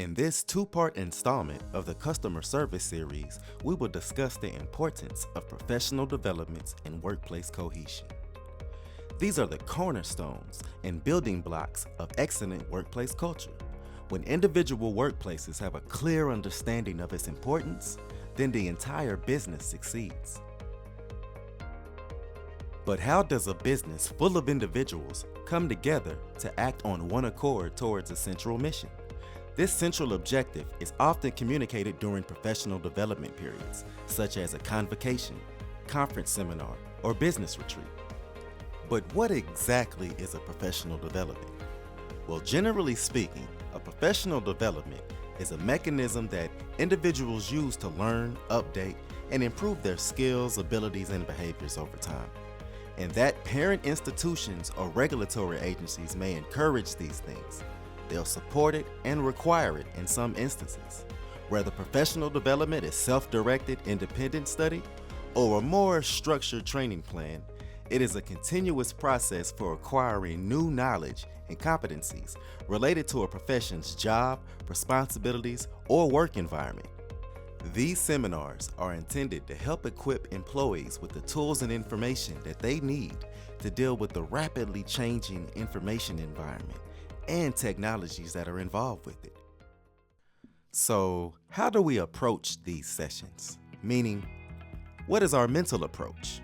In this two-part installment of the Customer Service series, we will discuss the importance of professional developments and workplace cohesion. These are the cornerstones and building blocks of excellent workplace culture. When individual workplaces have a clear understanding of its importance, then the entire business succeeds. But how does a business full of individuals come together to act on one accord towards a central mission? This central objective is often communicated during professional development periods, such as a convocation, conference seminar, or business retreat. But what exactly is a professional development? Well, generally speaking, a professional development is a mechanism that individuals use to learn, update, and improve their skills, abilities, and behaviors over time. And that parent institutions or regulatory agencies may encourage these things. They'll support it and require it in some instances. Whether professional development is self-directed, independent study, or a more structured training plan, it is a continuous process for acquiring new knowledge and competencies related to a profession's job, responsibilities, or work environment. These seminars are intended to help equip employees with the tools and information that they need to deal with the rapidly changing information environment and technologies that are involved with it. So, how do we approach these sessions? Meaning, what is our mental approach?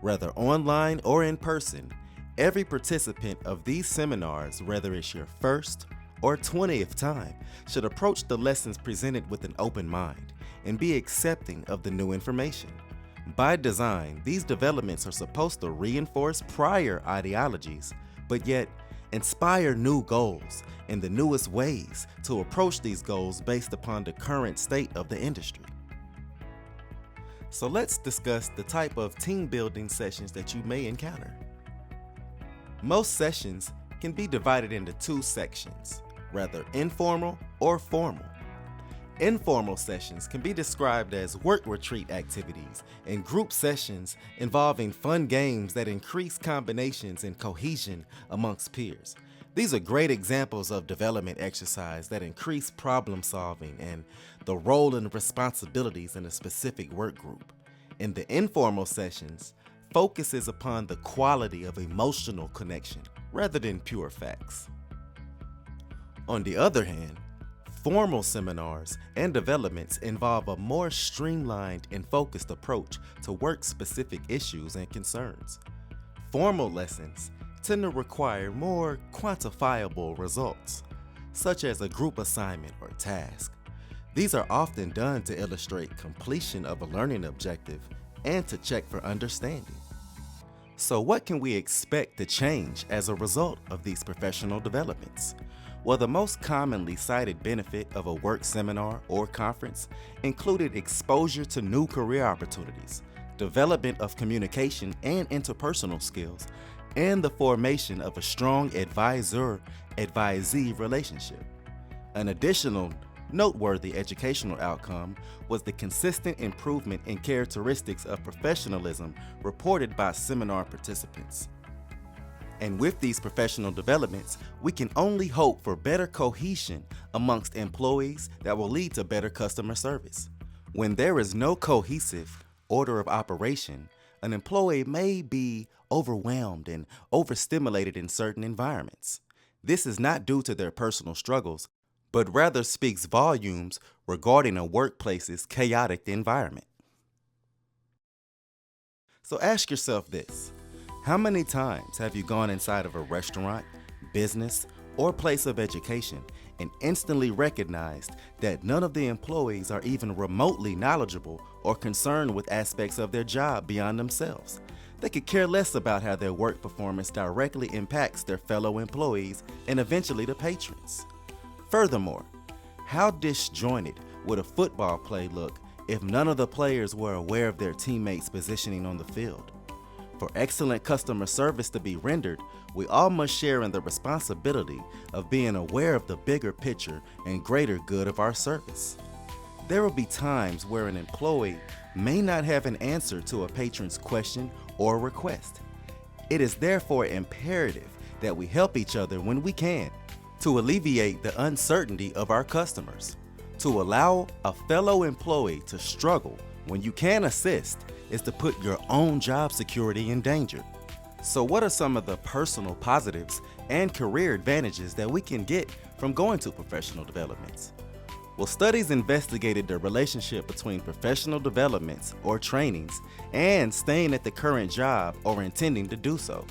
Whether online or in person, every participant of these seminars, whether it's your first or 20th time, should approach the lessons presented with an open mind and be accepting of the new information. By design, these developments are supposed to reinforce prior ideologies, but yet inspire new goals and the newest ways to approach these goals based upon the current state of the industry. So let's discuss the type of team building sessions that you may encounter. Most sessions can be divided into two sections, rather informal or formal. Informal sessions can be described as work retreat activities and group sessions involving fun games that increase combinations and cohesion amongst peers. These are great examples of development exercise that increase problem solving and the role and responsibilities in a specific work group. In the informal sessions, focus is upon the quality of emotional connection rather than pure facts. On the other hand, formal seminars and developments involve a more streamlined and focused approach to work-specific issues and concerns. Formal lessons tend to require more quantifiable results, such as a group assignment or task. These are often done to illustrate completion of a learning objective and to check for understanding. So what can we expect to change as a result of these professional developments? Well, the most commonly cited benefit of a work seminar or conference included exposure to new career opportunities, development of communication and interpersonal skills, and the formation of a strong advisor-advisee relationship. An additional noteworthy educational outcome was the consistent improvement in characteristics of professionalism reported by seminar participants. And with these professional developments, we can only hope for better cohesion amongst employees that will lead to better customer service. When there is no cohesive order of operation, an employee may be overwhelmed and overstimulated in certain environments. This is not due to their personal struggles, but rather speaks volumes regarding a workplace's chaotic environment. So ask yourself this. How many times have you gone inside of a restaurant, business, or place of education and instantly recognized that none of the employees are even remotely knowledgeable or concerned with aspects of their job beyond themselves? They could care less about how their work performance directly impacts their fellow employees and eventually the patrons. Furthermore, how disjointed would a football play look if none of the players were aware of their teammates' positioning on the field? For excellent customer service to be rendered, we all must share in the responsibility of being aware of the bigger picture and greater good of our service. There will be times where an employee may not have an answer to a patron's question or request. It is therefore imperative that we help each other when we can. to alleviate the uncertainty of our customers. To allow a fellow employee to struggle when you can assist is to put your own job security in danger. So what are some of the personal positives and career advantages that we can get from going to professional developments? Well, studies investigated the relationship between professional developments or trainings and staying at the current job or intending to do so.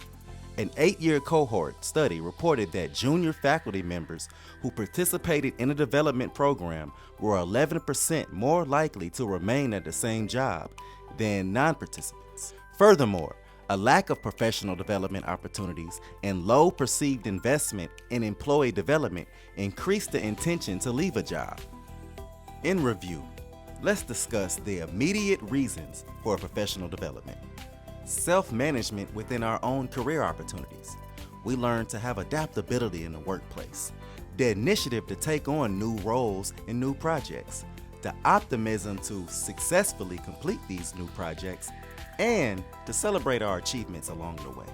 An 8-year cohort study reported that junior faculty members who participated in a development program were 11% more likely to remain at the same job than non-participants. Furthermore, a lack of professional development opportunities and low perceived investment in employee development increased the intention to leave a job. In review, let's discuss the immediate reasons for professional development. Self-management within our own career opportunities. We learn to have adaptability in the workplace, the initiative to take on new roles and new projects, the optimism to successfully complete these new projects, and to celebrate our achievements along the way.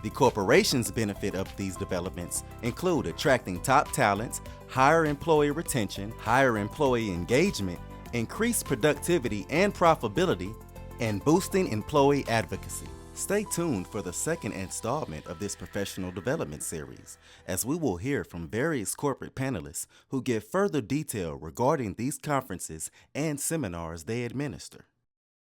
The corporation's benefit of these developments include attracting top talents, higher employee retention, higher employee engagement, increased productivity and profitability, and boosting employee advocacy. Stay tuned for the second installment of this professional development series, as we will hear from various corporate panelists who give further detail regarding these conferences and seminars they administer.